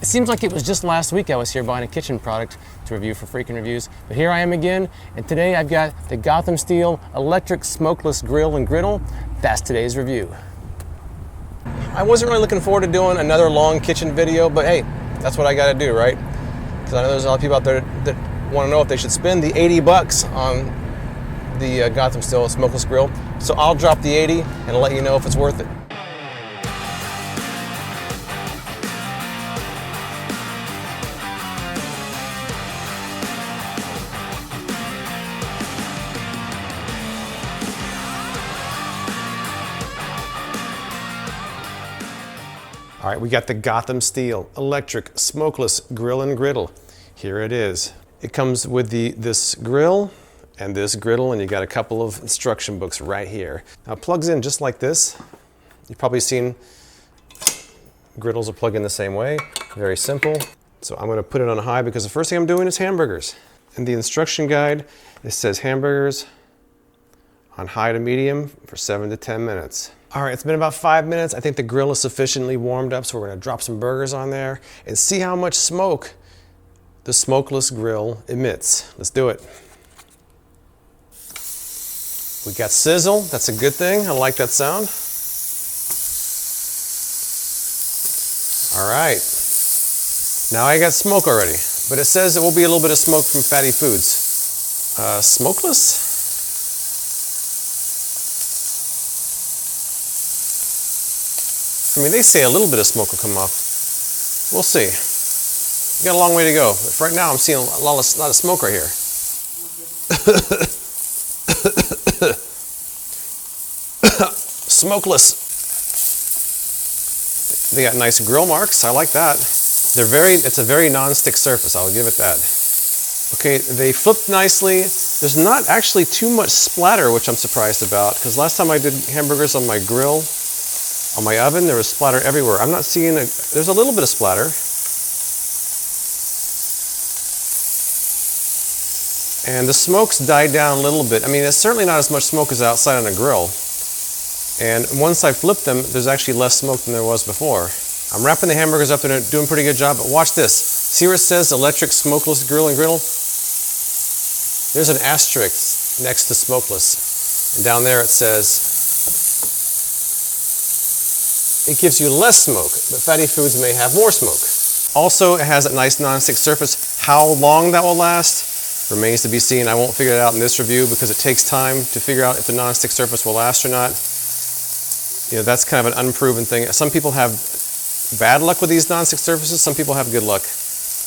It seems like it was just last week I was here buying a kitchen product to review for Freakin' Reviews, but here I am again, and today I've got the Gotham Steel Electric Smokeless Grill and Griddle. That's today's review. I wasn't really looking forward to doing another long kitchen video, but hey, that's what I gotta do, right? Because I know there's a lot of people out there that want to know if they should spend the 80 bucks on the Gotham Steel Smokeless Grill. So I'll drop the 80 and let you know if it's worth it. All right, we got the Gotham Steel Electric Smokeless Grill and Griddle. Here it is. It comes with this grill and this griddle, and you got a couple of instruction books right here. Now it plugs in just like this. You've probably seen griddles are plugged in the same way. Very simple. So I'm gonna put it on high because the first thing I'm doing is hamburgers. In the instruction guide, it says hamburgers on high to medium for 7 to 10 minutes. All right, it's been about 5 minutes. I think the grill is sufficiently warmed up, so we're gonna drop some burgers on there and see how much smoke the smokeless grill emits. Let's do it. We got sizzle, that's a good thing. I like that sound. All right, now I got smoke already, but it says there will be a little bit of smoke from fatty foods. Smokeless? I mean, they say a little bit of smoke will come off. We'll see. We got a long way to go. But right now, I'm seeing a lot of smoke right here. Smokeless. They got nice grill marks. I like that. It's a very non-stick surface. I'll give it that. Okay, they flipped nicely. There's not actually too much splatter, which I'm surprised about, because last time I did hamburgers on my grill, on my oven, there was splatter everywhere. I'm not seeing there's a little bit of splatter. And the smoke's died down a little bit. I mean, it's certainly not as much smoke as outside on a grill. And once I flip them, there's actually less smoke than there was before. I'm wrapping the hamburgers up, they're doing a pretty good job, but watch this. See where it says Electric Smokeless Grill and Griddle? There's an asterisk next to smokeless. And down there it says, it gives you less smoke, but fatty foods may have more smoke. Also, it has a nice non-stick surface. How long that will last remains to be seen. I won't figure it out in this review because it takes time to figure out if the non-stick surface will last or not. You know, that's kind of an unproven thing. Some people have bad luck with these non-stick surfaces. Some people have good luck.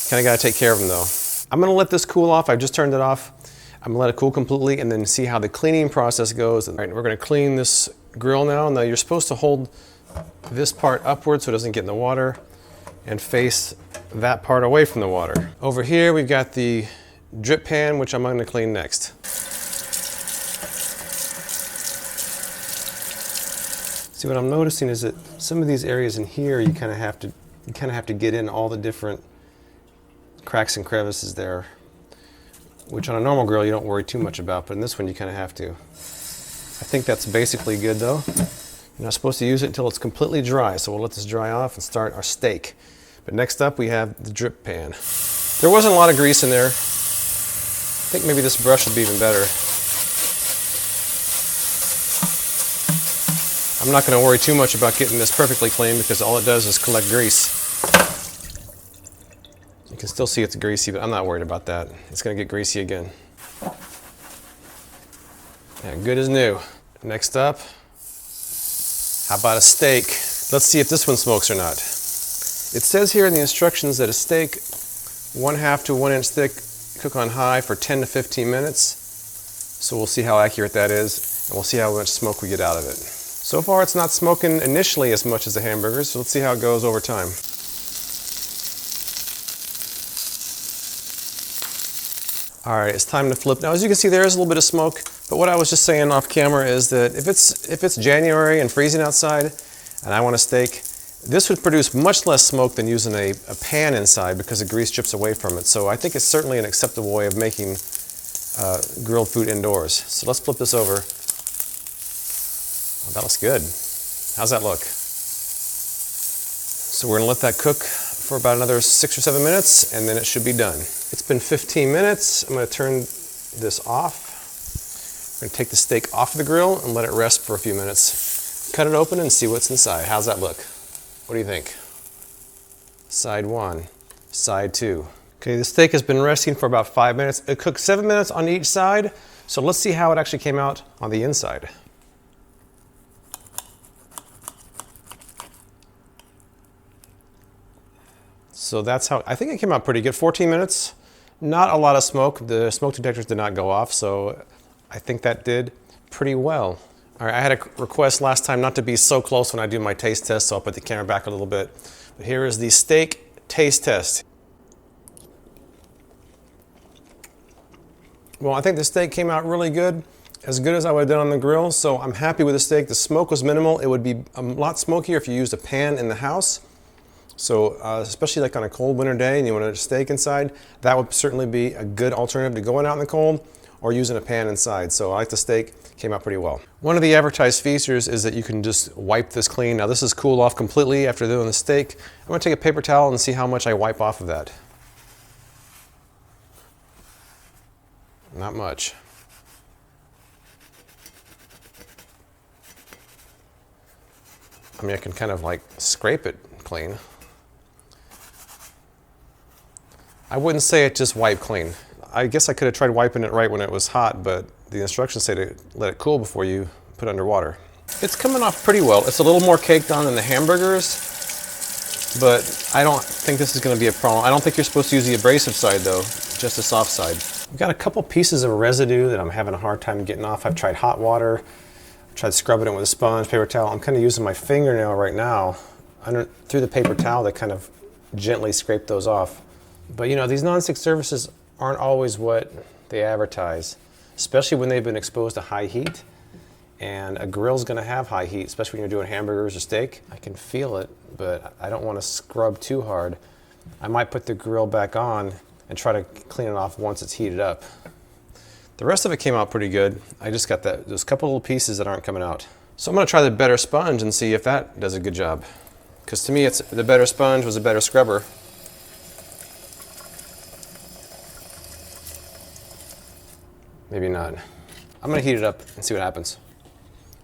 Kind of got to take care of them though. I'm going to let this cool off. I just turned it off. I'm going to let it cool completely and then see how the cleaning process goes. All right, we're going to clean this grill now. Now you're supposed to hold this part upward so it doesn't get in the water and face that part away from the water. Over here we've got the drip pan, which I'm going to clean next. See, what I'm noticing is that some of these areas in here you kind of have to get in all the different cracks and crevices there, which on a normal grill you don't worry too much about, but in this one you kind of have to. I think that's basically good though. You're not supposed to use it until it's completely dry, so we'll let this dry off and start our steak. But next up we have the drip pan. There wasn't a lot of grease in there. I think maybe this brush would be even better. I'm not going to worry too much about getting this perfectly clean because all it does is collect grease. You can still see it's greasy, but I'm not worried about that. It's going to get greasy again. Yeah, good as new. Next up, how about a steak? Let's see if this one smokes or not. It says here in the instructions that a steak 1/2 to 1 inch thick, cook on high for 10 to 15 minutes. So we'll see how accurate that is, and we'll see how much smoke we get out of it. So far it's not smoking initially as much as the hamburgers, so let's see how it goes over time. All right, it's time to flip. Now as you can see, there is a little bit of smoke, but what I was just saying off camera is that if it's January and freezing outside and I want a steak, this would produce much less smoke than using a pan inside because the grease drips away from it. So I think it's certainly an acceptable way of making grilled food indoors. So let's flip this over. Oh, that looks good. How's that look? So we're gonna let that cook for about another 6 or 7 minutes, and then it should be done. It's been 15 minutes. I'm going to turn this off. I'm going to take the steak off the grill and let it rest for a few minutes. Cut it open and see what's inside. How's that look? What do you think? Side 1, side 2. Okay, the steak has been resting for about 5 minutes. It cooked 7 minutes on each side, so let's see how it actually came out on the inside. So that's how, I think it came out pretty good. 14 minutes, not a lot of smoke. The smoke detectors did not go off, so I think that did pretty well. All right, I had a request last time not to be so close when I do my taste test, so I'll put the camera back a little bit. But here is the steak taste test. Well, I think the steak came out really good as I would have done on the grill, so I'm happy with the steak. The smoke was minimal. It would be a lot smokier if you used a pan in the house. So especially like on a cold winter day and you want a steak inside, that would certainly be a good alternative to going out in the cold or using a pan inside. So I like the steak, came out pretty well. One of the advertised features is that you can just wipe this clean. Now this is cooled off completely after doing the steak. I'm gonna take a paper towel and see how much I wipe off of that. Not much. I mean, I can kind of like scrape it clean. I wouldn't say it just wiped clean. I guess I could have tried wiping it right when it was hot, but the instructions say to let it cool before you put it under water. It's coming off pretty well. It's a little more caked on than the hamburgers, but I don't think this is going to be a problem. I don't think you're supposed to use the abrasive side though, just the soft side. I've got a couple pieces of residue that I'm having a hard time getting off. I've tried hot water, tried scrubbing it with a sponge, paper towel. I'm kind of using my fingernail right now through the paper towel to kind of gently scrape those off. But you know, these nonstick surfaces aren't always what they advertise, especially when they've been exposed to high heat. And a grill's gonna have high heat, especially when you're doing hamburgers or steak. I can feel it, but I don't want to scrub too hard. I might put the grill back on and try to clean it off once it's heated up. The rest of it came out pretty good. I just got those couple little pieces that aren't coming out. So I'm gonna try the better sponge and see if that does a good job. Because to me, the better sponge was a better scrubber. Maybe not. I'm gonna heat it up and see what happens.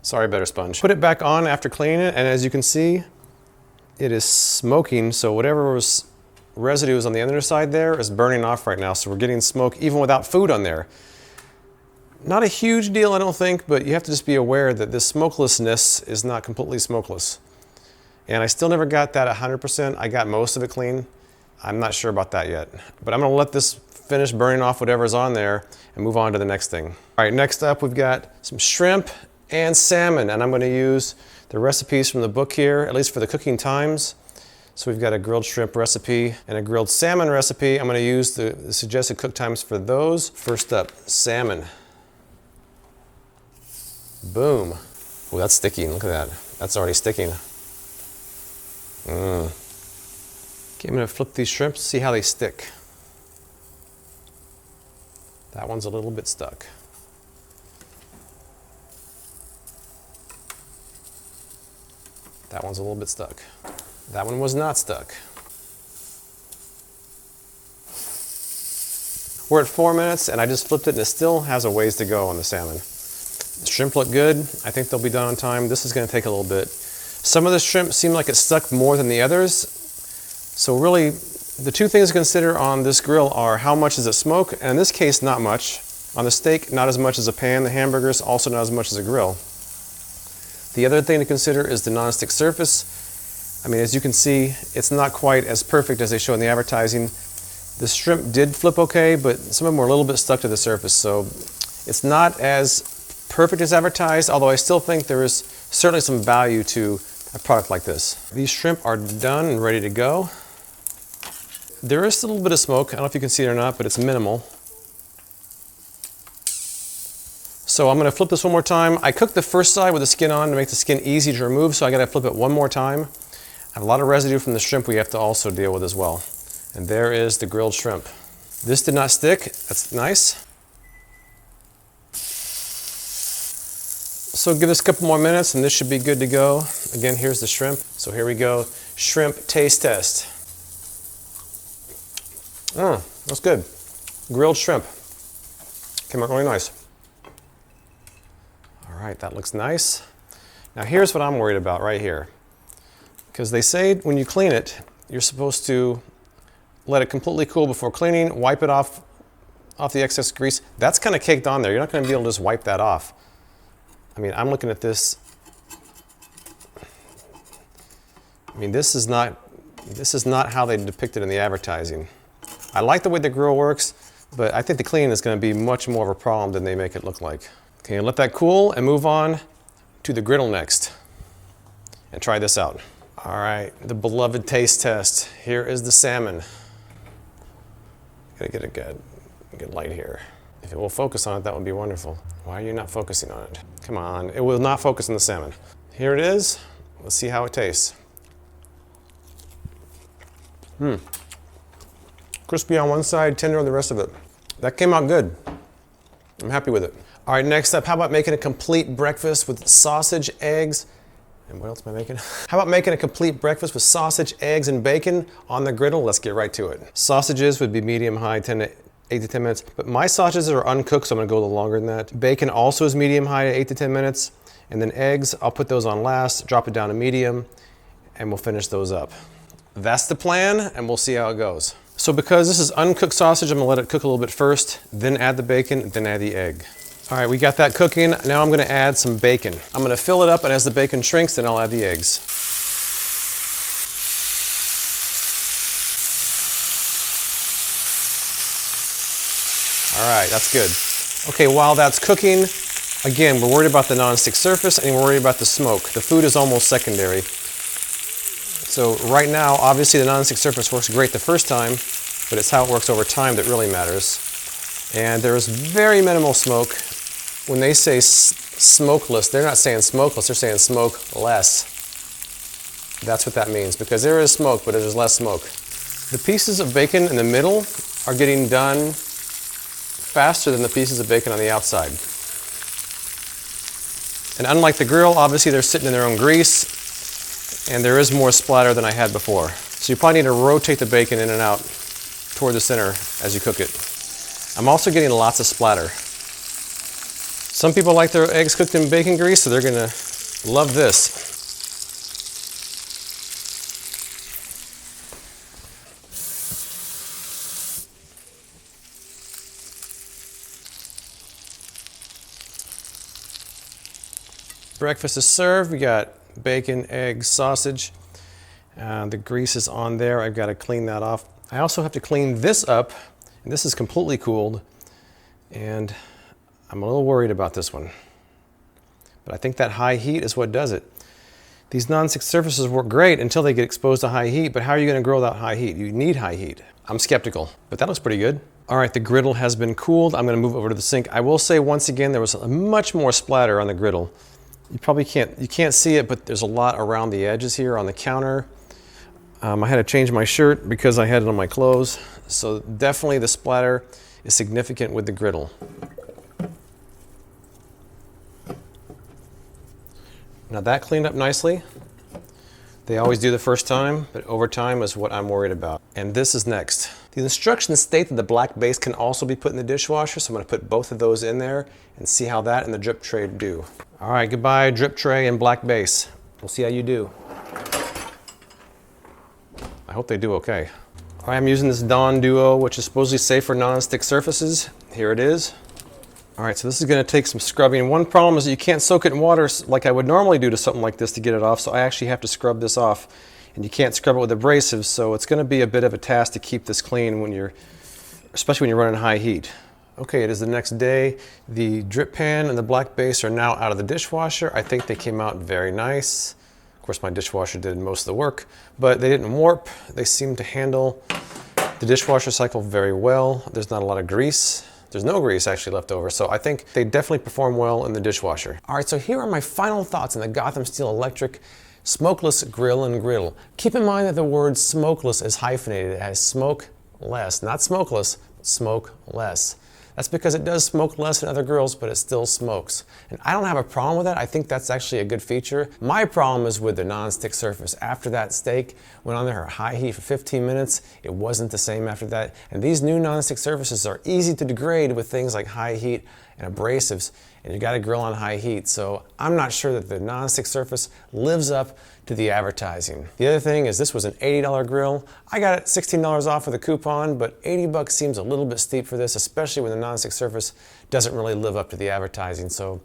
Sorry, better sponge. Put it back on after cleaning it, and as you can see, it is smoking, so whatever was residue is on the underside there is burning off right now, so we're getting smoke even without food on there. Not a huge deal, I don't think, but you have to just be aware that this smokelessness is not completely smokeless. And I still never got that 100%. I got most of it clean. I'm not sure about that yet, but I'm gonna let this finish burning off whatever's on there and move on to the next thing. All right, next up we've got some shrimp and salmon, and I'm going to use the recipes from the book here, at least for the cooking times. So we've got a grilled shrimp recipe and a grilled salmon recipe. I'm going to use the suggested cook times for those. First up, salmon. Boom. Oh, that's sticking. Look at that. That's already sticking. Okay, I'm going to flip these shrimps, see how they stick. That one's a little bit stuck. That one's a little bit stuck. That one was not stuck. We're at 4 minutes and I just flipped it and it still has a ways to go on the salmon. The shrimp look good. I think they'll be done on time. This is going to take a little bit. Some of the shrimp seem like it stuck more than the others. So really, the two things to consider on this grill are how much does it smoke, and in this case, not much. On the steak, not as much as a pan. The hamburgers, also not as much as a grill. The other thing to consider is the nonstick surface. I mean, as you can see, it's not quite as perfect as they show in the advertising. The shrimp did flip okay, but some of them were a little bit stuck to the surface, so it's not as perfect as advertised, although I still think there is certainly some value to a product like this. These shrimp are done and ready to go. There is still a little bit of smoke. I don't know if you can see it or not, but it's minimal. So I'm going to flip this one more time. I cooked the first side with the skin on to make the skin easy to remove, so I got to flip it one more time. I have a lot of residue from the shrimp we have to also deal with as well. And there is the grilled shrimp. This did not stick. That's nice. So give this a couple more minutes and this should be good to go. Again, here's the shrimp. So here we go. Shrimp taste test. That's good. Grilled shrimp. Came out really nice. All right, that looks nice. Now here's what I'm worried about right here. Because they say when you clean it, you're supposed to let it completely cool before cleaning, wipe it off the excess grease. That's kind of caked on there. You're not going to be able to just wipe that off. I mean, I'm looking at this. I mean, this is not how they depict it in the advertising. I like the way the grill works, but I think the cleaning is going to be much more of a problem than they make it look like. Okay, let that cool and move on to the griddle next and try this out. All right, the beloved taste test. Here is the salmon. Gotta get a good light here. If it will focus on it, that would be wonderful. Why are you not focusing on it? Come on, it will not focus on the salmon. Here it is. Let's see how it tastes. Crispy on one side, tender on the rest of it. That came out good. I'm happy with it. All right, next up, how about making a complete breakfast with sausage, eggs, and what else am I making? How about making a complete breakfast with sausage, eggs, and bacon on the griddle? Let's get right to it. Sausages would be medium-high, 8 to 10 minutes, but my sausages are uncooked, so I'm gonna go a little longer than that. Bacon also is medium-high, 8 to 10 minutes, and then eggs, I'll put those on last, drop it down to medium, and we'll finish those up. That's the plan, and we'll see how it goes. So because this is uncooked sausage, I'm gonna let it cook a little bit first, then add the bacon, then add the egg. All right, we got that cooking. Now I'm gonna add some bacon. I'm gonna fill it up, and as the bacon shrinks, then I'll add the eggs. All right, that's good. Okay, while that's cooking, again, we're worried about the nonstick surface and we're worried about the smoke. The food is almost secondary. So right now, obviously the nonstick surface works great the first time, but it's how it works over time that really matters. And there is very minimal smoke. When they say smokeless, they're not saying smokeless, they're saying smokeless. That's what that means, because there is smoke, but there's less smoke. The pieces of bacon in the middle are getting done faster than the pieces of bacon on the outside. And unlike the grill, obviously they're sitting in their own grease, and there is more splatter than I had before. So you probably need to rotate the bacon in and out toward the center as you cook it. I'm also getting lots of splatter. Some people like their eggs cooked in bacon grease, so they're gonna love this. Breakfast is served. We got bacon, eggs, sausage. The grease is on there. I've got to clean that off. I also have to clean this up, and this is completely cooled, and I'm a little worried about this one. But I think that high heat is what does it. These nonstick surfaces work great until they get exposed to high heat, but how are you going to grill that high heat? You need high heat. I'm skeptical, but that looks pretty good. All right, the griddle has been cooled. I'm going to move over to the sink. I will say once again, there was much more splatter on the griddle. You probably can't see it, but there's a lot around the edges here on the counter. I had to change my shirt because I had it on my clothes. So definitely the splatter is significant with the griddle. Now that cleaned up nicely. They always do the first time, but over time is what I'm worried about. And this is next. The instructions state that the black base can also be put in the dishwasher, so I'm gonna put both of those in there and see how that and the drip tray do. All right, goodbye drip tray and black base. We'll see how you do. I hope they do okay. All right, I'm using this Dawn Duo, which is supposedly safe for non-stick surfaces. Here it is. All right, so this is gonna take some scrubbing. One problem is that you can't soak it in water like I would normally do to something like this to get it off, so I actually have to scrub this off. And you can't scrub it with abrasives, so it's gonna be a bit of a task to keep this clean especially when you're running high heat. Okay, it is the next day. The drip pan and the black base are now out of the dishwasher. I think they came out very nice. Of course, my dishwasher did most of the work, but they didn't warp. They seem to handle the dishwasher cycle very well. There's not a lot of grease. There's no grease actually left over, so I think they definitely perform well in the dishwasher. All right, so here are my final thoughts on the Gotham Steel Electric Smokeless Grill and Griddle. Keep in mind that the word smokeless is hyphenated. It has smoke less, not smokeless, but smoke less. That's because it does smoke less than other grills, but it still smokes. And I don't have a problem with that. I think that's actually a good feature. My problem is with the non-stick surface. After that steak went on there at high heat for 15 minutes, it wasn't the same after that. And these new non-stick surfaces are easy to degrade with things like high heat and abrasives, and you got to grill on high heat. So I'm not sure that the non-stick surface lives up to the advertising. The other thing is this was an $80 grill. I got it $16 off with a coupon, but 80 bucks seems a little bit steep for this, especially when the non-stick surface doesn't really live up to the advertising. So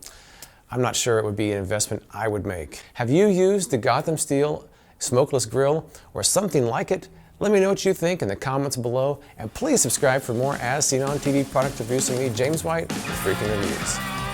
I'm not sure it would be an investment I would make. Have you used the Gotham Steel Smokeless Grill or something like it? Let me know what you think in the comments below, and please subscribe for more As Seen on TV product reviews from me, James White, with Freakin' Reviews.